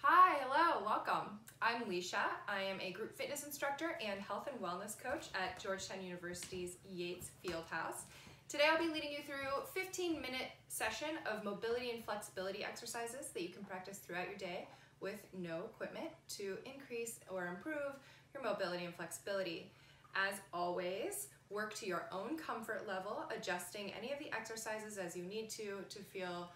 Hi, hello, welcome. I'm Leisha. I am a group fitness instructor and health and wellness coach at Georgetown University's Yates Fieldhouse. Today I'll be leading you through a 15-minute session of mobility and flexibility exercises that you can practice throughout your day with no equipment to increase or improve your mobility and flexibility. As always, work to your own comfort level, adjusting any of the exercises as you need to feel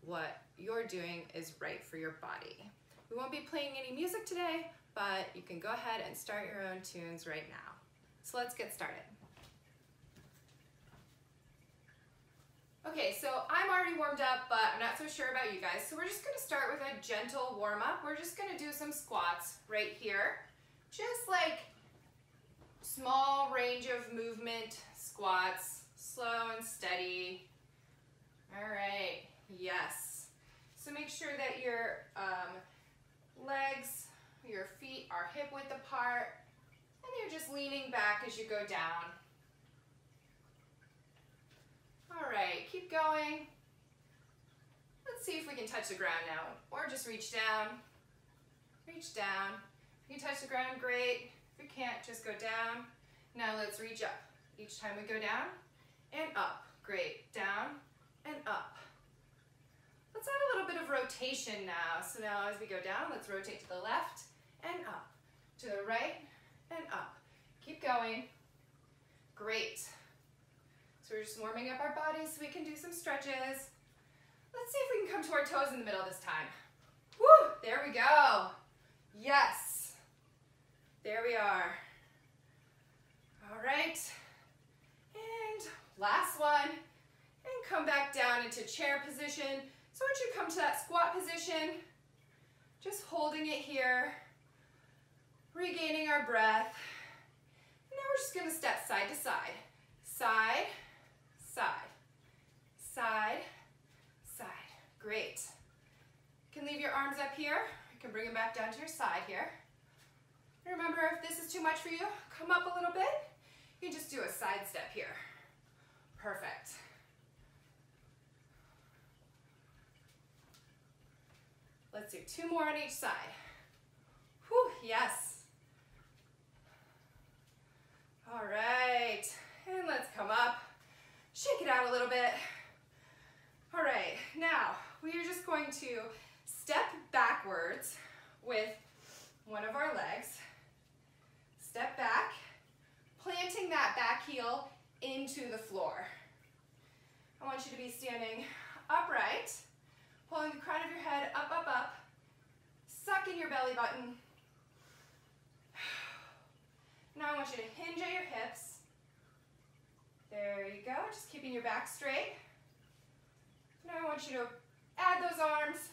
what you're doing is right for your body. We won't be playing any music today, but you can go ahead and start your own tunes right now. So let's get started. Okay, so I'm already warmed up, but I'm not so sure about you guys. So we're just gonna start with a gentle warm up. We're just gonna do some squats right here. Just like small range of movement squats, slow and steady. All right, yes. So make sure that your legs, your feet are hip width apart, and you're just leaning back as you go down. All right, keep going. Let's see if we can touch the ground now, or just reach down. Reach down. If you can touch the ground, great. If you can't, just go down. Now let's reach up. Each time we go down and up. Great. Down and up. Let's add a little bit of rotation now. So now as we go down, let's rotate to the left and up. To the right and up. Keep going. Great. So we're just warming up our bodies so we can do some stretches. Let's see if we can come to our toes in the middle this time. Woo! There we go. Yes. There we are. All right. And last one. And come back down into chair position. So once you come to that squat position, just holding it here, regaining our breath. And now we're just gonna step side to side. Side, side, side, side. Great. You can leave your arms up here. You can bring them back down to your side here. And remember, if this is too much for you, come up a little bit. You can just do a side step here. Perfect. Let's do two more on each side. Whew, yes. All right, and let's come up. Shake it out a little bit. All right, now we are just going to step backwards with one of our legs. Step back, planting that back heel into the floor. I want you to be standing upright, pulling the crown of your head up, up, up, suck in your belly button. Now I want you to hinge at your hips. There you go, just keeping your back straight. Now I want you to add those arms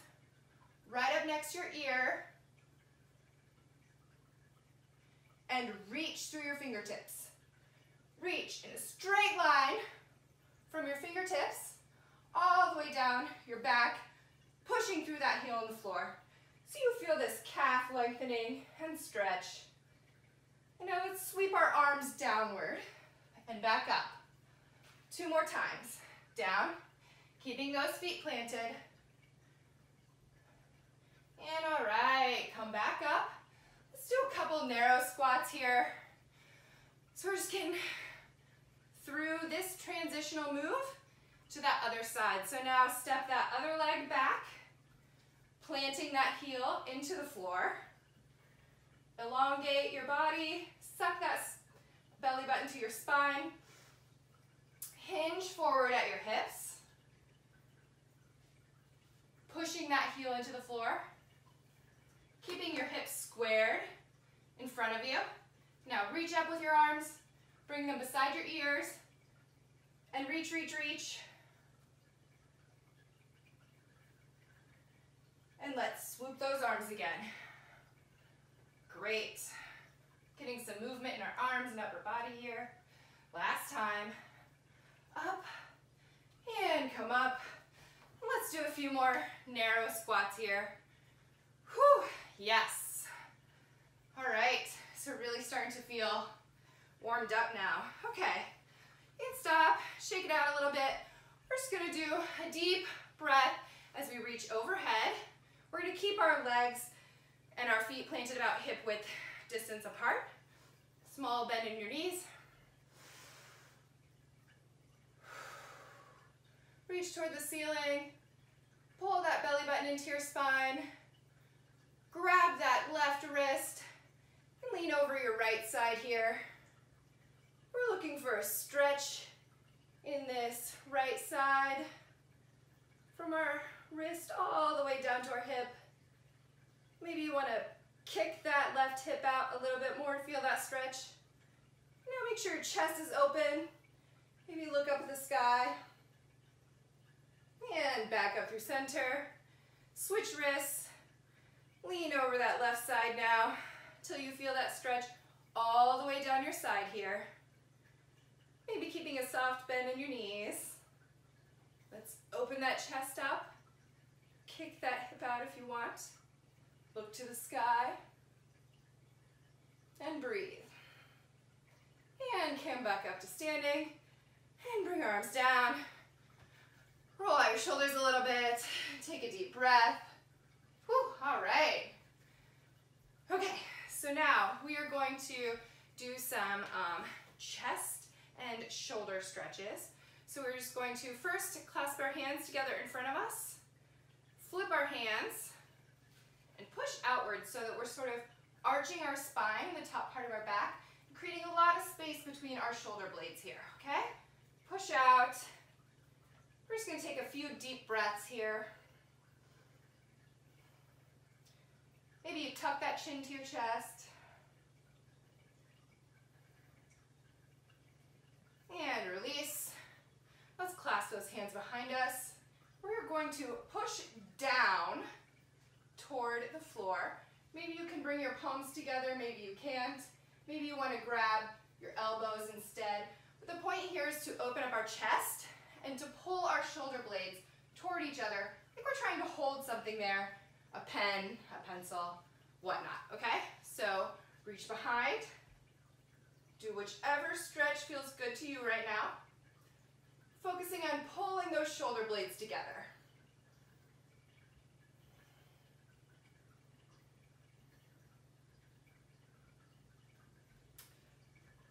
right up next to your ear and reach through your fingertips. Reach in a straight line from your fingertips all the way down your back, pushing through that heel on the floor. So you feel this calf lengthening and stretch. And now let's sweep our arms downward and back up. Two more times. Down, keeping those feet planted. And all right, come back up. Let's do a couple narrow squats here. So we're just getting through this transitional move to that other side. So now step that other leg back, planting that heel into the floor. Elongate your body, suck that belly button to your spine. Hinge forward at your hips. Pushing that heel into the floor. Keeping your hips squared in front of you. Now reach up with your arms, bring them beside your ears, and reach, reach, reach. And let's swoop those arms again. Great. Getting some movement in our arms and upper body here. Last time. Up and come up. Let's do a few more narrow squats here. Whew, yes. All right, so really starting to feel warmed up now. Okay, you can stop, shake it out a little bit. We're just gonna do a deep breath as we reach overhead We're going to keep our legs and our feet planted about hip width distance apart. Small bend in your knees. Reach toward the ceiling. Pull that belly button into your spine. Grab that left wrist and lean over your right side here. We're looking for a stretch in this right side from our wrist all the way down to our hip. Maybe you want to kick that left hip out a little bit more to feel that stretch. Now make sure your chest is open. Maybe look up at the sky. And back up through center. Switch wrists. Lean over that left side now till you feel that stretch all the way down your side here. Maybe keeping a soft bend in your knees. Let's open that chest up. Kick that hip out if you want. Look to the sky. And breathe. And come back up to standing. And bring your arms down. Roll out your shoulders a little bit. Take a deep breath. Whew, all right. Okay, so now we are going to do some chest and shoulder stretches. So we're just going to first clasp our hands together in front of us, flip our hands, and push outwards so that we're sort of arching our spine, the top part of our back, creating a lot of space between our shoulder blades here, okay? Push out. We're just going to take a few deep breaths here. Maybe you tuck that chin to your chest. And release. Let's clasp those hands behind us. We're going to push down toward the floor. Maybe you can bring your palms together, maybe you can't. Maybe you want to grab your elbows instead. But the point here is to open up our chest and to pull our shoulder blades toward each other. I think we're trying to hold something there, a pen, a pencil, whatnot, okay? So reach behind, do whichever stretch feels good to you right now, focusing on pulling those shoulder blades together.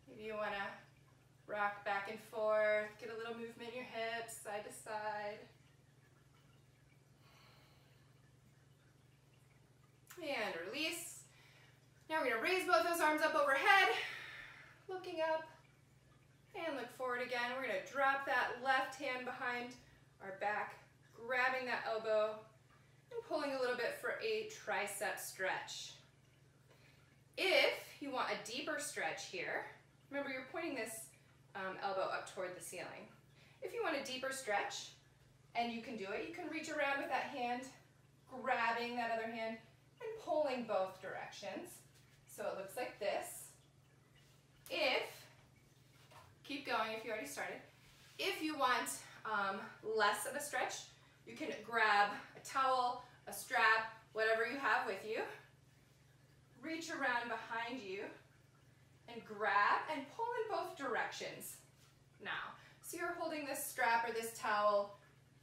Maybe you want to rock back and forth, get a little movement in your hips, side to side. And release. Now we're going to raise both those arms up overhead, looking up, and look forward again. We're going to drop that left hand behind our back, grabbing that elbow, and pulling a little bit for a tricep stretch. If you want a deeper stretch here, remember you're pointing this elbow up toward the ceiling. If you want a deeper stretch, and you can do it, you can reach around with that hand, grabbing that other hand, and pulling both directions. So it looks like this. Keep going if you already started. If you want less of a stretch, you can grab a towel, a strap, whatever you have with you. Reach around behind you and grab and pull in both directions now. So you're holding this strap or this towel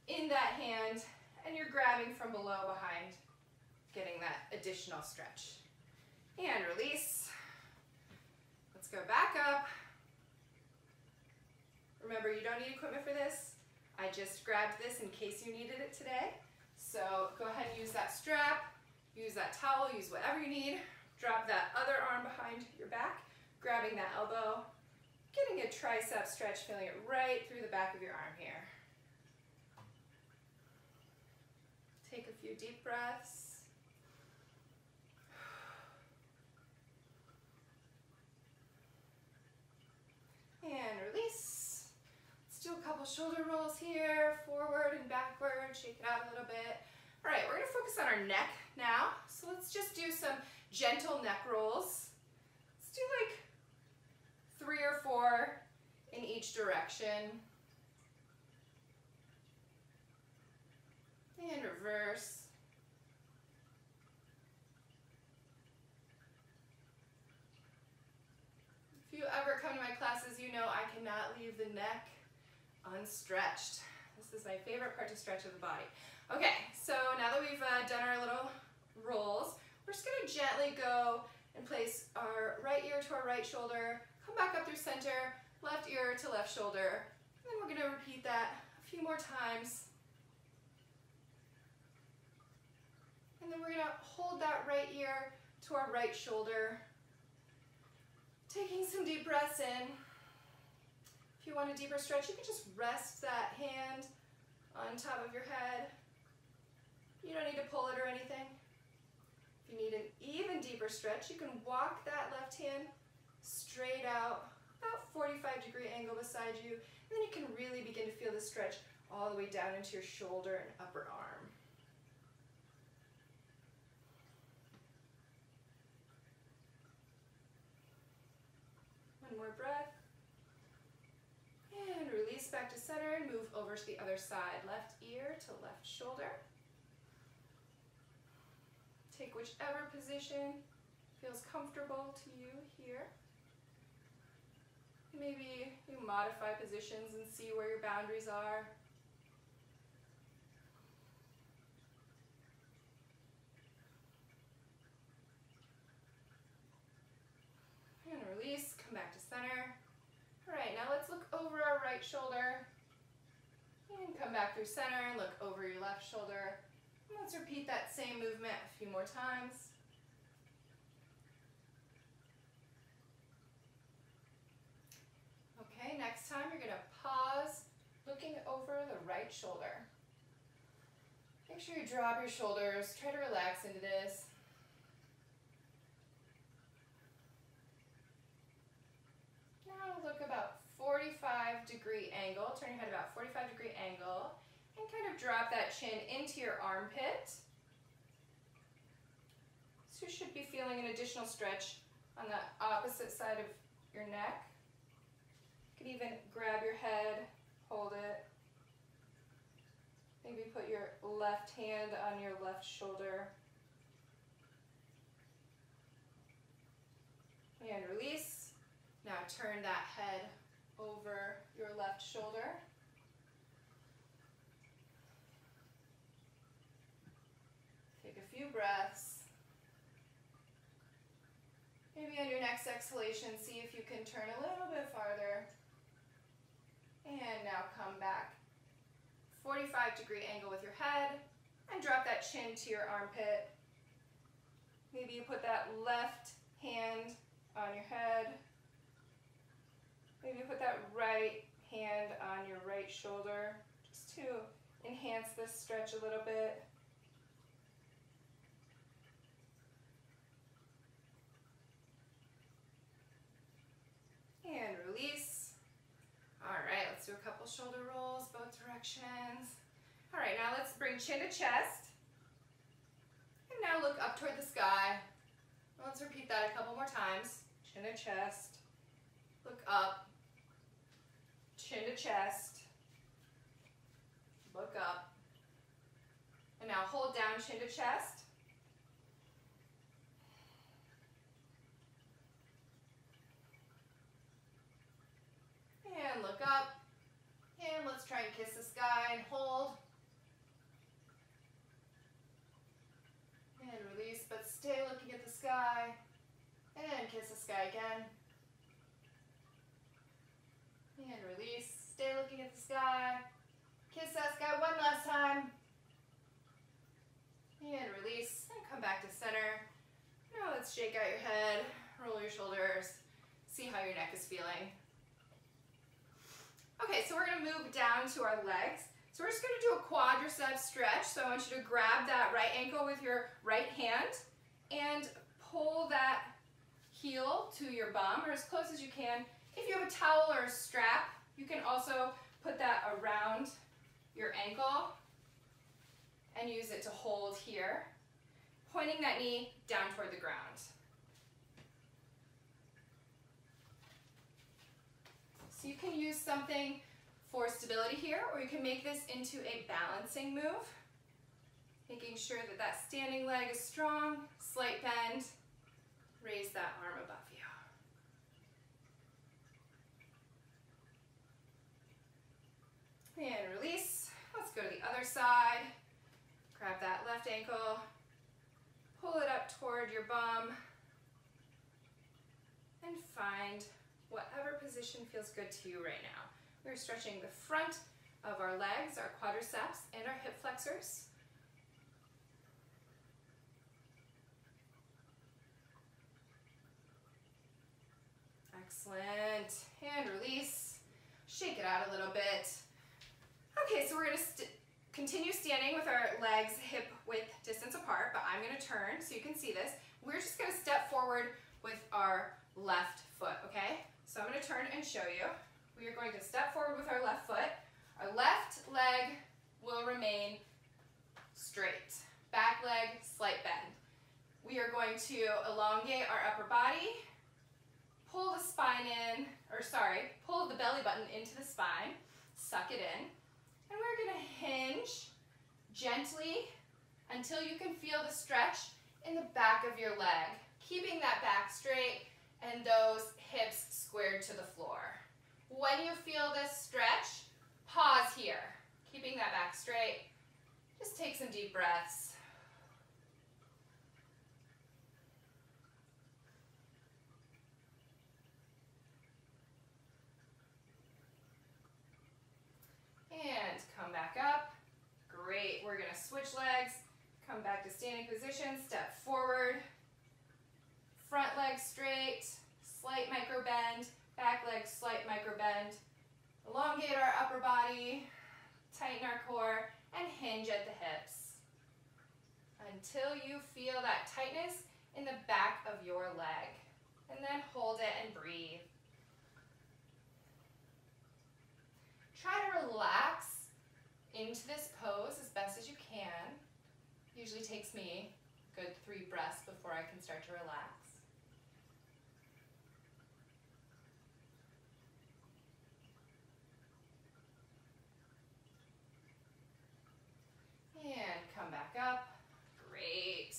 in that hand and you're grabbing from below behind, getting that additional stretch. And release. Let's go back up. Remember, you don't need equipment for this. I just grabbed this in case you needed it today. So go ahead and use that strap, use that towel, use whatever you need. Drop that other arm behind your back, grabbing that elbow, getting a tricep stretch, feeling it right through the back of your arm here. Take a few deep breaths. And release. Let's do a couple shoulder rolls here, forward and backward, shake it out a little bit. All right, we're gonna focus on our neck now. So let's just do some gentle neck rolls. Let's do like 3 or 4 in each direction. And reverse. If you ever come to my classes, you know I cannot leave the neck unstretched. This is my favorite part to stretch of the body. Okay, so now that we've done our little rolls, we're just gonna gently go and place our right ear to our right shoulder, come back up through center, left ear to left shoulder, and then we're gonna repeat that a few more times. And then we're gonna hold that right ear to our right shoulder, taking some deep breaths in. If you want a deeper stretch, you can just rest that hand on top of your head. You don't need to pull it or anything. If you need an even deeper stretch, you can walk that left hand straight out, about 45-degree angle beside you, and then you can really begin to feel the stretch all the way down into your shoulder and upper arm. One more breath. And release back to center and move over to the other side. Left ear to left shoulder. Take whichever position feels comfortable to you here. Maybe you modify positions and see where your boundaries are. And release, come back to center. All right, now let's look over our right shoulder. And come back through center and look over your left shoulder. And let's repeat that same movement a few more times. Okay, next time you're gonna pause, looking over the right shoulder. Make sure you drop your shoulders, try to relax into this. Now look about 45-degree angle, turn your head about 45-degree angle, and kind of drop that chin into your armpit. So you should be feeling an additional stretch on the opposite side of your neck. You can even grab your head, hold it. Maybe put your left hand on your left shoulder. And release. Now turn that head over your left shoulder. Take a few breaths. Maybe on your next exhalation, see if you can turn a little bit farther. And now come back. 45-degree angle with your head, and drop that chin to your armpit. Maybe you put that left hand on your head. Maybe you put that right hand on your right shoulder, just to enhance this stretch a little bit. And release. All right, let's do a couple shoulder rolls, both directions. All right, now let's bring chin to chest. And now look up toward the sky. Let's repeat that a couple more times. Chin to chest, look up, chin to chest, look up. And now hold down chin to chest. And look up. And let's try and kiss the sky and hold. And release, but stay looking at the sky. And kiss the sky again. And release, stay looking at the sky. Kiss that sky one last time. And release, and come back to center. Now let's shake out your head, roll your shoulders, see how your neck is feeling. Okay, so we're gonna move down to our legs. So we're just gonna do a quadricep stretch. So I want you to grab that right ankle with your right hand and pull that heel to your bum, or as close as you can. If you have a towel or a strap, you can also put that around your ankle and use it to hold here, pointing that knee down toward the ground. So you can use something for stability here, or you can make this into a balancing move, making sure that that standing leg is strong, slight bend, raise that arm above you. And release. side. Grab that left ankle, pull it up toward your bum, and find whatever position feels good to you right now. We're stretching the front of our legs, our quadriceps, and our hip flexors. Excellent. And release. Shake it out a little bit. Okay, so we're going to continue standing with our legs hip width distance apart, but I'm going to turn so you can see this. We're just going to step forward with our left foot, okay? So I'm going to turn and show you. We are going to step forward with our left foot. Our left leg will remain straight. Back leg, slight bend. We are going to elongate our upper body, pull the spine in, pull the belly button into the spine, suck it in, and we're going to hinge gently until you can feel the stretch in the back of your leg, keeping that back straight and those hips squared to the floor. When you feel this stretch, pause here, keeping that back straight. Just take some deep breaths. And come back up. Great. We're going to switch legs. Come back to standing position. Step forward. Front leg straight. Slight micro bend. Back leg slight micro bend. Elongate our upper body. Tighten our core. And hinge at the hips. Until you feel that tightness in the back of your leg. And then hold it and breathe. Try to relax into this pose as best as you can. Usually takes me a good 3 breaths before I can start to relax. And come back up. Great.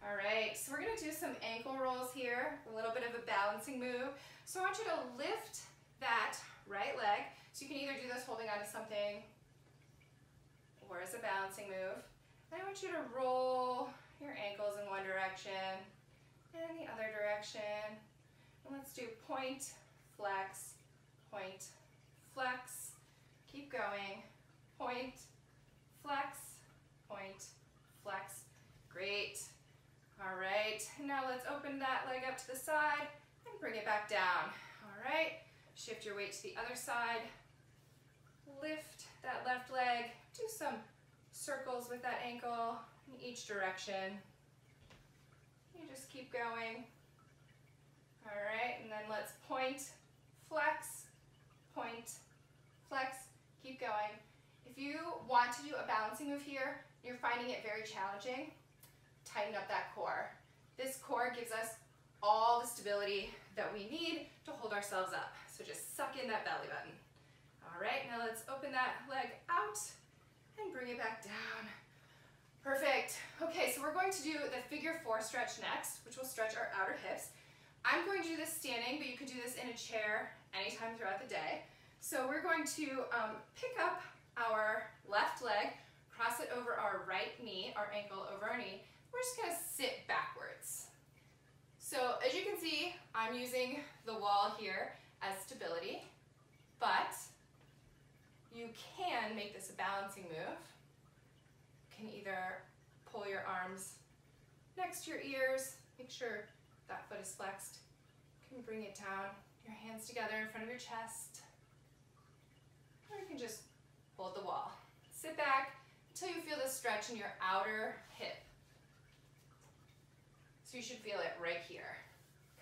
All right, so we're going to do some ankle rolls here, a little bit of a balancing move. So I want you to lift that right leg. So you can either do this holding onto something or as a balancing move. And I want you to roll your ankles in one direction and the other direction. And let's do point, flex, point, flex. Keep going. Point, flex, point, flex. Great. All right, now let's open that leg up to the side and bring it back down. All right, shift your weight to the other side. Lift that left leg, do some circles with that ankle in each direction. You just keep going. All right, and then let's point, flex, keep going. If you want to do a balancing move here, you're finding it very challenging, tighten up that core. This core gives us all the stability that we need to hold ourselves up. So just suck in that belly button. All right, now let's open that leg out and bring it back down. Perfect. Okay, so we're going to do the figure 4 stretch next, which will stretch our outer hips. I'm going to do this standing, but you can do this in a chair anytime throughout the day. So we're going to pick up our left leg, cross it over our right knee, our ankle over our knee. We're just going to sit backwards. So as you can see, I'm using the wall here as stability, but you can make this a balancing move. You can either pull your arms next to your ears, make sure that foot is flexed. You can bring it down, your hands together in front of your chest. Or you can just hold the wall. Sit back until you feel the stretch in your outer hip. So you should feel it right here,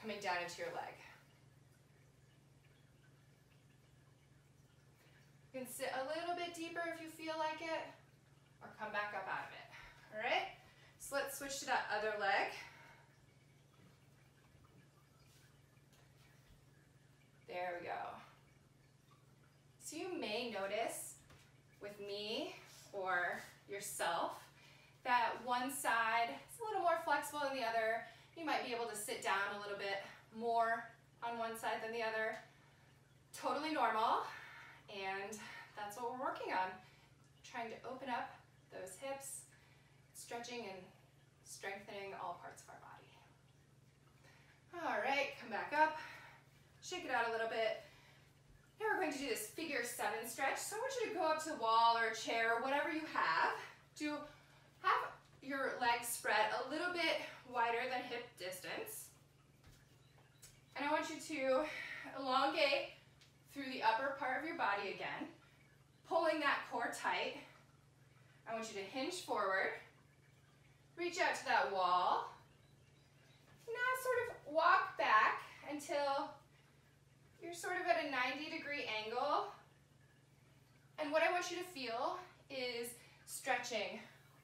coming down into your leg. You can sit a little bit deeper if you feel like it, or come back up out of it. All right? So let's switch to that other leg. There we go. So you may notice with me or yourself that one side is a little more flexible than the other. You might be able to sit down a little bit more on one side than the other. Totally normal. And that's what we're working on. trying to open up those hips, stretching and strengthening all parts of our body. All right, come back up, shake it out a little bit. Now we're going to do this figure 7 stretch. So I want you to go up to the wall or a chair, whatever you have. Have your legs spread a little bit wider than hip distance. And I want you to elongate through the upper part of your body again, pulling that core tight. I want you to hinge forward, reach out to that wall. Now sort of walk back until you're sort of at a 90-degree angle. And what I want you to feel is stretching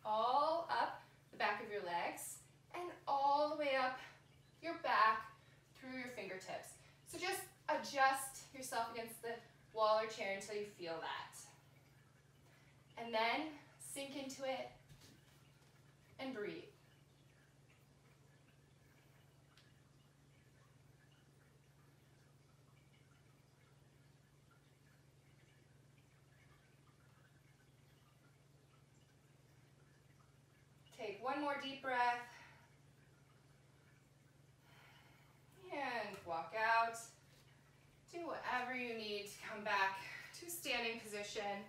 all up the back of your legs and all the way up your back through your fingertips. So just adjust yourself against the wall or chair until you feel that. And then sink into it and breathe. Take one more deep breath. And walk out. Do whatever you need to come back to standing position.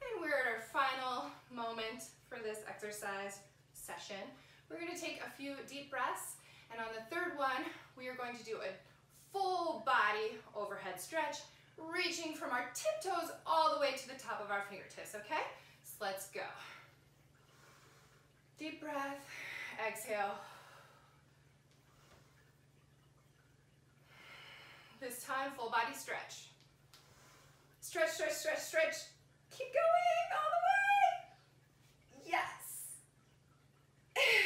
And we're at our final moment for this exercise session. We're going to take a few deep breaths, and on the third one, we are going to do a full body overhead stretch, reaching from our tiptoes all the way to the top of our fingertips, okay? So let's go. Deep breath, exhale. This time, full body stretch. Stretch, stretch, stretch, stretch. Keep going all the way. Yes.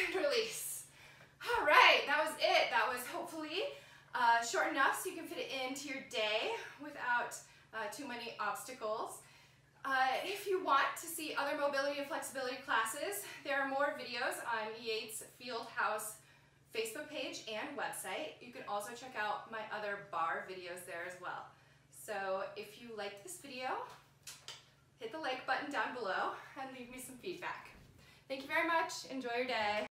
And release. All right, that was it. That was hopefully short enough so you can fit it into your day without too many obstacles. If you want to see other mobility and flexibility classes, there are more videos on Yates Fieldhouse Facebook page and website. You can also check out my other bar videos there as well. So if you liked this video, hit the like button down below and leave me some feedback. Thank you very much. Enjoy your day.